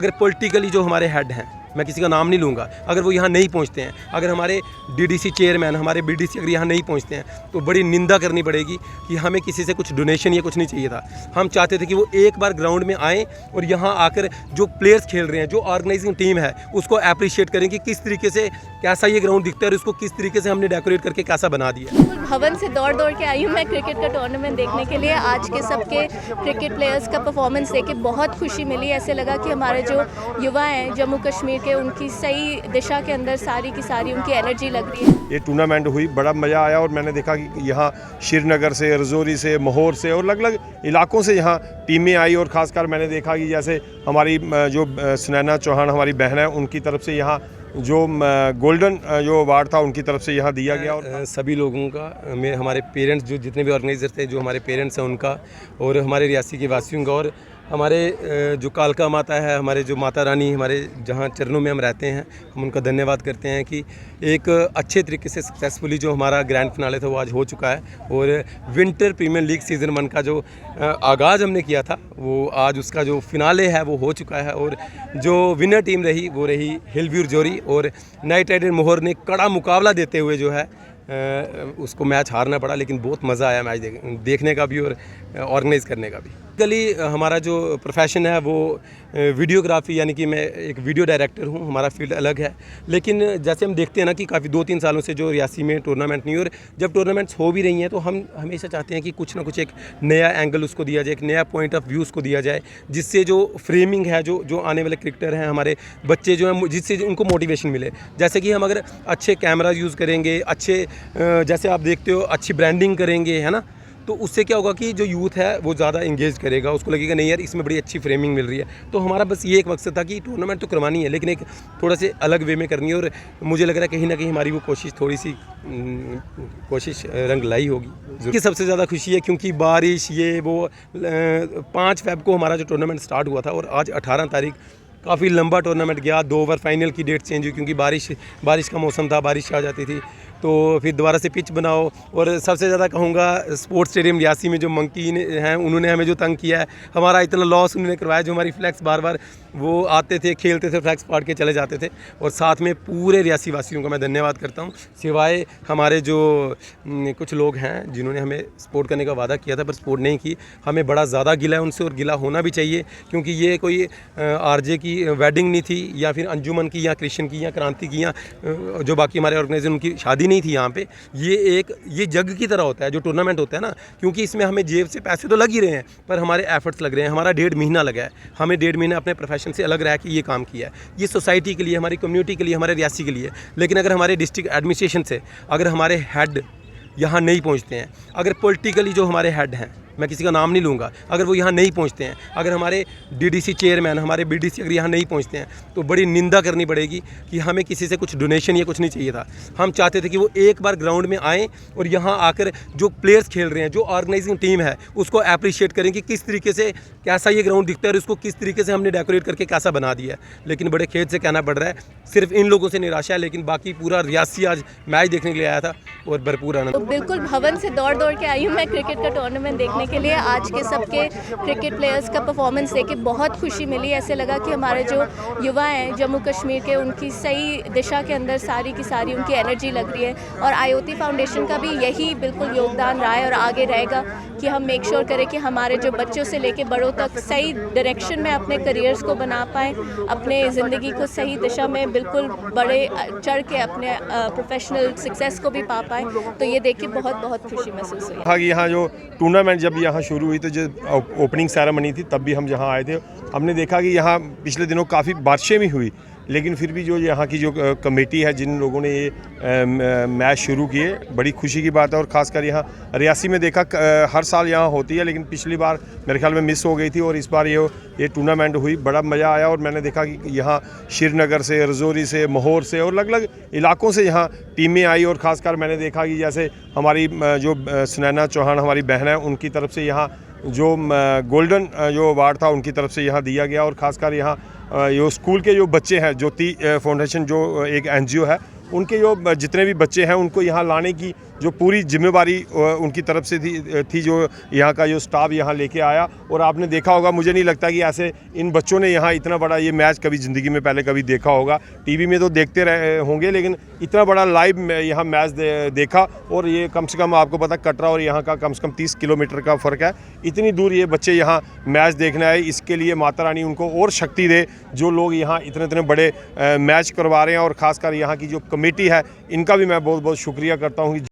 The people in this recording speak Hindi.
अगर पॉलिटिकली जो हमारे हेड हैं, मैं किसी का नाम नहीं लूँगा, अगर वो यहाँ नहीं पहुँचते हैं, अगर हमारे डीडीसी चेयरमैन, हमारे बीडीसी अगर यहाँ नहीं पहुँचते हैं, तो बड़ी निंदा करनी पड़ेगी कि हमें किसी से कुछ डोनेशन या कुछ नहीं चाहिए था। हम चाहते थे कि वो एक बार ग्राउंड में आएँ और यहाँ आकर जो प्लेयर्स खेल रहे हैं, जो ऑर्गेनाइजिंग टीम है, उसको अप्रिशिएट करें कि किस तरीके से कैसा ये ग्राउंड दिखता है और उसको किस तरीके से हमने डेकोरेट करके कैसा बना दिया। भवन से दौड़ के आई हूँ मैं क्रिकेट का टूर्नामेंट देखने के लिए। आज के सबके क्रिकेट प्लेयर्स का परफॉर्मेंस देख के बहुत खुशी मिली। ऐसे लगा कि हमारे जो युवा हैं जम्मू कश्मीर के, उनकी सही दिशा के अंदर सारी की सारी उनकी एनर्जी लग रही है। ये टूर्नामेंट हुई, बड़ा मज़ा आया और मैंने देखा कि यहाँ श्रीनगर से, रजौरी से, महोर से और अलग अलग इलाकों से यहाँ टीमें आई और ख़ासकर मैंने देखा कि जैसे हमारी जो सुनैना चौहान हमारी बहन है, उनकी तरफ से यहाँ जो गोल्डन जो अवार्ड था उनकी तरफ से यहाँ दिया गया। और सभी लोगों का, मैं हमारे पेरेंट्स जो जितने भी ऑर्गेनाइजर थे, जो हमारे पेरेंट्स हैं उनका, और हमारे रियासी के वासियों का, और हमारे जो कालका माता है, हमारे जो माता रानी, हमारे जहाँ चरणों में हम रहते हैं, हम उनका धन्यवाद करते हैं कि एक अच्छे तरीके से सक्सेसफुली जो हमारा ग्रैंड फिनाले था वो आज हो चुका है। और विंटर प्रीमियर लीग सीज़न 1 का जो आगाज़ हमने किया था, वो आज उसका जो फिनाले है वो हो चुका है। और जो विनर टीम रही वो रही हिलव्यू रजौरी, और नाइट राइडर मोहर ने कड़ा मुकाबला देते हुए जो है उसको मैच हारना पड़ा, लेकिन बहुत मज़ा आया मैच देखने का भी और ऑर्गेनाइज़ करने का भी। बेसिकली हमारा जो प्रोफेशन है वो वीडियोग्राफी, यानी कि मैं एक वीडियो डायरेक्टर हूँ, हमारा फील्ड अलग है। लेकिन जैसे हम देखते हैं ना कि काफ़ी 2-3 सालों से जो रियासी में टूर्नामेंट नहीं, और जब टूर्नामेंट्स हो भी रही हैं तो हम हमेशा चाहते हैं कि कुछ ना कुछ एक नया एंगल उसको दिया जाए, एक नया पॉइंट ऑफ व्यू उसको दिया जाए, जिससे जो फ्रेमिंग है, जो आने वाले क्रिकेटर हैं, हमारे बच्चे जो हैं, जिससे उनको मोटिवेशन मिले। जैसे कि हम अगर अच्छे कैमरा यूज़ करेंगे, अच्छे जैसे आप देखते हो अच्छी ब्रांडिंग करेंगे, है ना, तो उससे क्या होगा कि जो यूथ है वो ज़्यादा इंगेज करेगा, उसको लगेगा नहीं यार इसमें बड़ी अच्छी फ्रेमिंग मिल रही है। तो हमारा बस ये एक मकसद था कि टूर्नामेंट तो करवानी है, लेकिन एक थोड़ा से अलग वे में करनी है। और मुझे लग रहा है कहीं ना कहीं हमारी वो कोशिश, थोड़ी सी कोशिश रंग लाई होगी। कि सबसे ज़्यादा खुशी है क्योंकि बारिश ये वो 5 फ़रवरी को हमारा जो टूर्नामेंट स्टार्ट हुआ था, और आज 18 तारीख, काफ़ी लंबा टूर्नामेंट गया। 2 ओवर फाइनल की डेट चेंज हुई क्योंकि बारिश का मौसम था, बारिश आ जाती थी, तो फिर दोबारा से पिच बनाओ। और सबसे ज़्यादा कहूँगा स्पोर्ट्स स्टेडियम रियासी में जो मंकी हैं, उन्होंने हमें जो तंग किया है, हमारा इतना लॉस उन्होंने करवाया। जो हमारी फ्लैक्स बार बार वो आते थे, खेलते थे, फ्लैक्स फाड़ के चले जाते थे। और साथ में पूरे रियासी वासियों का मैं धन्यवाद करता हूँ, सिवाय हमारे जो कुछ लोग हैं जिन्होंने हमें सपोर्ट करने का वादा किया था पर सपोर्ट नहीं की। हमें बड़ा ज़्यादा गिला है उनसे, और गिला होना भी चाहिए, क्योंकि ये कोई आरजे की वेडिंग नहीं थी, या फिर अंजुमन की, या कृष्ण की, या क्रांति की, या जो बाकी हमारे ऑर्गेनाइजर उनकी शादी नहीं थी यहाँ पे। ये जग की तरह होता है जो टूर्नामेंट होता है ना, क्योंकि इसमें हमें जेब से पैसे तो लग ही रहे हैं, पर हमारे एफर्ट्स लग रहे हैं। हमारा 1.5 महीना लगा है, हमें 1.5 महीना अपने प्रोफेशन से अलग रहा है कि ये काम किया है, ये सोसाइटी के लिए, हमारी कम्युनिटी के लिए, हमारे रियासी के लिए। लेकिन अगर हमारे डिस्ट्रिक्ट एडमिनिस्ट्रेशन से, अगर हमारे हेड यहाँ नहीं पहुँचते हैं, अगर पॉलिटिकली जो हमारे हेड हैं, मैं किसी का नाम नहीं लूँगा, अगर वो यहाँ नहीं पहुँचते हैं, अगर हमारे डीडीसी चेयरमैन, हमारे बीडीसी अगर यहाँ नहीं पहुँचते हैं, तो बड़ी निंदा करनी पड़ेगी कि हमें किसी से कुछ डोनेशन या कुछ नहीं चाहिए था। हम चाहते थे कि वो एक बार ग्राउंड में आएँ और यहाँ आकर जो प्लेयर्स खेल रहे हैं, जो ऑर्गेनाइजिंग टीम है, उसको अप्रिशिएट करें कि किस तरीके से कैसा ये ग्राउंड दिखता है और उसको किस तरीके से हमने डेकोरेट करके कैसा बना दिया है। लेकिन बड़े खेद से कहना पड़ रहा है, सिर्फ इन लोगों से निराशा है, लेकिन बाकी पूरा रियासी आज मैच देखने के लिए आया था और भरपूर आनंद। तो बिल्कुल भवन से दौड़ के आई हूँ मैं क्रिकेट का टूर्नामेंट देखने के लिए। आज के सबके क्रिकेट प्लेयर्स का परफॉर्मेंस देख के बहुत खुशी मिली। ऐसे लगा कि हमारे जो युवा हैं जम्मू कश्मीर के, उनकी सही दिशा के अंदर सारी की सारी उनकी एनर्जी लग रही है। और IOT फाउंडेशन का भी यही बिल्कुल योगदान रहा है और आगे रहेगा कि हम मेक श्योर करें कि हमारे जो बच्चों से लेके बड़ों तक सही डायरेक्शन में अपने करियर्स को बना पाएँ, अपने ज़िंदगी को सही दिशा में बिल्कुल बड़े चढ़ के अपने प्रोफेशनल सक्सेस को भी पा पाएँ। तो ये देख के बहुत खुशी महसूस हुई। हाँ, यहाँ जो टूर्नामेंट जब यहाँ शुरू हुई तो जो ओपनिंग सेरेमनी थी तब भी हम जहाँ आए थे, हमने देखा कि यहाँ पिछले दिनों काफ़ी बारिशें भी हुई, लेकिन फिर भी जो यहाँ की जो कमेटी है, जिन लोगों ने ये मैच शुरू किए, बड़ी खुशी की बात है। और ख़ासकर यहाँ रियासी में देखा हर साल यहाँ होती है, लेकिन पिछली बार मेरे ख्याल में मिस हो गई थी, और इस बार ये टूर्नामेंट हुई, बड़ा मज़ा आया। और मैंने देखा कि यहाँ श्रीनगर से, रजौरी से, महोर से और अलग अलग इलाकों से यहाँ टीमें आई। और ख़ासकर मैंने देखा कि जैसे हमारी जो सुनैना चौहान हमारी बहन है, उनकी तरफ से यहाँ जो गोल्डन जो अवार्ड था उनकी तरफ से यहाँ दिया गया। और ख़ासकर यहाँ ये स्कूल के जो बच्चे हैं, ज्योति फाउंडेशन जो एक NGO है, उनके जो जितने भी बच्चे हैं उनको यहाँ लाने की जो पूरी जिम्मेवारी उनकी तरफ से थी जो यहाँ का जो स्टाफ यहाँ लेके आया। और आपने देखा होगा, मुझे नहीं लगता कि ऐसे इन बच्चों ने यहाँ इतना बड़ा ये मैच कभी ज़िंदगी में पहले कभी देखा होगा। टीवी में तो देखते रहे होंगे, लेकिन इतना बड़ा लाइव यहाँ मैच देखा। और ये कम से कम आपको पता कटरा और यहाँ का कम से कम 30 किलोमीटर का फ़र्क है। इतनी दूर ये बच्चे यहाँ मैच देखने आए, इसके लिए माता रानी उनको और शक्ति दे। जो लोग यहाँ इतने इतने बड़े मैच करवा रहे हैं और ख़ासकर यहाँ की जो कमेटी है, इनका भी मैं बहुत बहुत शुक्रिया करता हूँ।